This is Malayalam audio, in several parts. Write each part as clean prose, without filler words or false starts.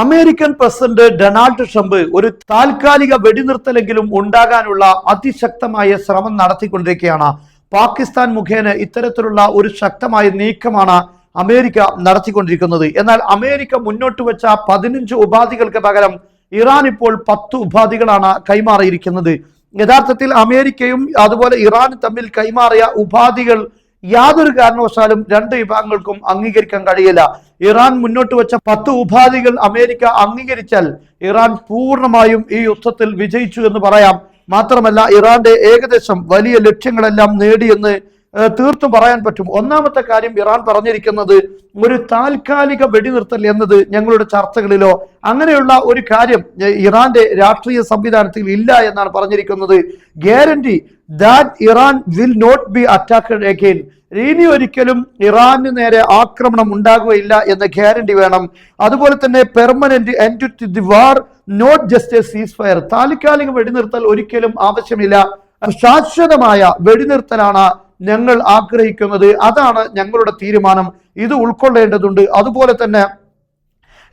അമേരിക്കൻ പ്രസിഡന്റ് ഡൊണാൾഡ് ട്രംപ് ഒരു താൽക്കാലിക വെടിനിർത്തലെങ്കിലും ഉണ്ടാകാനുള്ള അതിശക്തമായ ശ്രമം നടത്തിക്കൊണ്ടിരിക്കുകയാണ്. പാകിസ്ഥാൻ മുഖേന ഇത്തരത്തിലുള്ള ഒരു ശക്തമായ നീക്കമാണ് അമേരിക്ക നടത്തിക്കൊണ്ടിരിക്കുന്നത്. എന്നാൽ അമേരിക്ക മുന്നോട്ട് വെച്ച 15 ഉപാധികൾക്ക് പകരം ഇറാൻ ഇപ്പോൾ 10 ഉപാധികളാണ് കൈമാറിയിരിക്കുന്നത്. യഥാർത്ഥത്തിൽ അമേരിക്കയും അതുപോലെ ഇറാനും തമ്മിൽ കൈമാറിയ ഉപാധികൾ യാതൊരു കാരണവശാലും രണ്ട് വിഭാഗങ്ങൾക്കും അംഗീകരിക്കാൻ കഴിയില്ല. ഇറാൻ മുന്നോട്ട് വെച്ച 10 ഉപാധികൾ അമേരിക്ക അംഗീകരിച്ചാൽ ഇറാൻ പൂർണ്ണമായും ഈ യുദ്ധത്തിൽ വിജയിച്ചു എന്ന് പറയാം. മാത്രമല്ല, ഇറാന്റെ ഏകദേശം വലിയ ലക്ഷ്യങ്ങളെല്ലാം നേടിയെന്ന് തീർത്തും പറയാൻ പറ്റും. ഒന്നാമത്തെ കാര്യം, ഇറാൻ പറഞ്ഞിരിക്കുന്നത് ഒരു താൽക്കാലിക വെടിനിർത്തൽ എന്നത് ഞങ്ങളുടെ ചർച്ചകളിലോ അങ്ങനെയുള്ള ഒരു കാര്യം ഇറാന്റെ രാഷ്ട്രീയ സംവിധാനത്തിൽ ഇല്ല എന്നാണ് പറഞ്ഞിരിക്കുന്നത്. Guarantee that Iran will not be attacked again, ഇനി ഒരിക്കലും ഇറാന് നേരെ ആക്രമണം ഉണ്ടാകുകയില്ല എന്ന ഗ്യാരണ്ടി വേണം. അതുപോലെ തന്നെ permanent end to the war, not just a ceasefire, താൽക്കാലിക വെടിനിർത്തൽ ഒരിക്കലും ആവശ്യമില്ല, ശാശ്വതമായ വെടിനിർത്തലാണ് ഞങ്ങൾ ആഗ്രഹിക്കുന്നത്, അതാണ് ഞങ്ങളുടെ തീരുമാനം, ഇത് ഉൾക്കൊള്ളേണ്ടതുണ്ട്. അതുപോലെ തന്നെ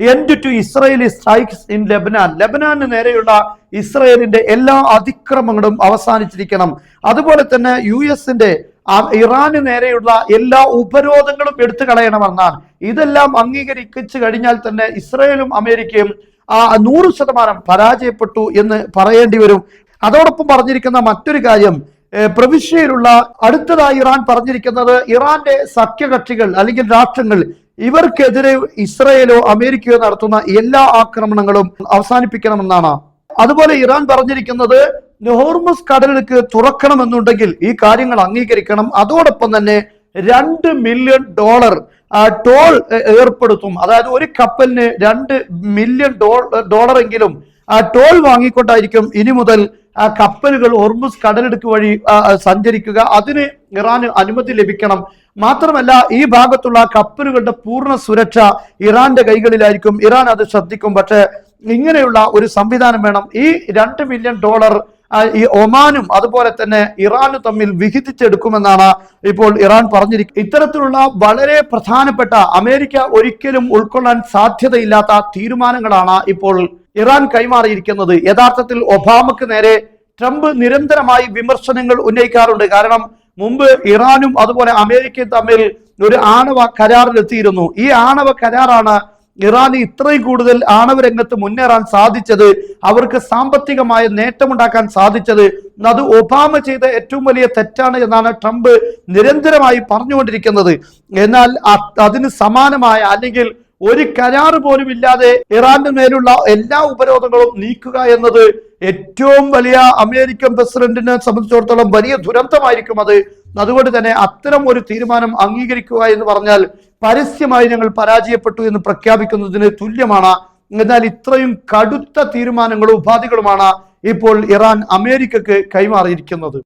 end to Israeli strikes in Lebanon, ലെബനാന് നേരെയുള്ള ഇസ്രായേലിന്റെ എല്ലാ അതിക്രമങ്ങളും അവസാനിച്ചിരിക്കണം. അതുപോലെ തന്നെ US-ന്റെ ഇറാന് നേരെയുള്ള എല്ലാ ഉപരോധങ്ങളും എടുത്തു കളയണമെന്നാണ്. ഇതെല്ലാം അംഗീകരിച്ചു കഴിഞ്ഞാൽ തന്നെ ഇസ്രായേലും അമേരിക്കയും 100% പരാജയപ്പെട്ടു എന്ന് പറയേണ്ടി വരും. അതോടൊപ്പം പറഞ്ഞിരിക്കുന്ന മറ്റൊരു കാര്യം, പ്രവിശ്യയിലുള്ള അടുത്തതായി ഇറാൻ പറഞ്ഞിരിക്കുന്നത് ഇറാന്റെ സഖ്യകക്ഷികൾ അല്ലെങ്കിൽ രാഷ്ട്രങ്ങൾ ഇവർക്കെതിരെ ഇസ്രായേലോ അമേരിക്കയോ നടത്തുന്ന എല്ലാ ആക്രമണങ്ങളും അവസാനിപ്പിക്കണമെന്നാണ്. അതുപോലെ ഇറാൻ പറഞ്ഞിരിക്കുന്നത് ഹോർമുസ് കടലിടുക്ക് തുറക്കണമെന്നുണ്ടെങ്കിൽ ഈ കാര്യങ്ങൾ അംഗീകരിക്കണം. അതോടൊപ്പം തന്നെ $2 മില്യൺ ടോൾ ഏർപ്പെടുത്തും. അതായത് ഒരു കപ്പലിന് $2 മില്യൺ എങ്കിലും ടോൾ വാങ്ങിക്കൊണ്ടായിരിക്കും ഇനി മുതൽ കപ്പലുകൾ ഹോർമുസ് കടലിടുക്ക് വഴി സഞ്ചരിക്കുക. അതിന് ഇറാന് അനുമതി ലഭിക്കണം. മാത്രമല്ല, ഈ ഭാഗത്തുള്ള കപ്പലുകളുടെ പൂർണ്ണ സുരക്ഷ ഇറാന്റെ കൈകളിലായിരിക്കും. ഇറാൻ അത് ശ്രദ്ധിക്കും. പക്ഷേ ഇങ്ങനെയുള്ള ഒരു സംവിധാനം വേണം. ഈ $2 മില്യൺ ഈ ഒമാനും അതുപോലെ തന്നെ ഇറാനും തമ്മിൽ വിഹിതിച്ചെടുക്കുമെന്നാണ് ഇപ്പോൾ ഇറാൻ പറഞ്ഞിരിക്കുന്നത്. ഇത്തരത്തിലുള്ള വളരെ പ്രധാനപ്പെട്ട അമേരിക്ക ഒരിക്കലും ഉൾക്കൊള്ളാൻ സാധ്യതയില്ലാത്ത തീരുമാനങ്ങളാണ് ഇപ്പോൾ ഇറാൻ കൈമാറിയിരിക്കുന്നത്. യഥാർത്ഥത്തിൽ ഒബാമക്ക് നേരെ ട്രംപ് നിരന്തരമായി വിമർശനങ്ങൾ ഉന്നയിക്കാറുണ്ട്. കാരണം മുമ്പ് ഇറാനും അതുപോലെ അമേരിക്കയും തമ്മിൽ ഒരു ആണവ കരാറിലെത്തിയിരുന്നു. ഈ ആണവ കരാറാണ് ഇറാന് ഇത്രയും കൂടുതൽ ആണവ രംഗത്ത് മുന്നേറാൻ സാധിച്ചത്, അവർക്ക് സാമ്പത്തികമായ നേട്ടമുണ്ടാക്കാൻ സാധിച്ചത്. അത് ഒബാമ ചെയ്ത ഏറ്റവും വലിയ തെറ്റാണ് എന്നാണ് ട്രംപ് നിരന്തരമായി പറഞ്ഞുകൊണ്ടിരിക്കുന്നത്. എന്നാൽ അതിന് സമാനമായ അല്ലെങ്കിൽ ഒരു കരാർ പോലും ഇല്ലാതെ ഇറാന്റെ മേലുള്ള എല്ലാ ഉപരോധങ്ങളും നീക്കുക എന്നത് ഏറ്റവും വലിയ അമേരിക്കൻ പ്രസിഡന്റിനെ സംബന്ധിച്ചിടത്തോളം വലിയ ദുരന്തമായിരിക്കും അത്. അതുകൊണ്ട് തന്നെ അത്തരം ഒരു തീരുമാനം അംഗീകരിക്കുക എന്ന് പറഞ്ഞാൽ പരസ്യമായി ഞങ്ങൾ പരാജയപ്പെട്ടു എന്ന് പ്രഖ്യാപിക്കുന്നതിന് തുല്യമാണ്. എന്നാൽ ഇത്രയും കടുത്ത തീരുമാനങ്ങളും ഉപാധികളുമാണ് ഇപ്പോൾ ഇറാൻ അമേരിക്കക്ക് കൈമാറിയിരിക്കുന്നത്.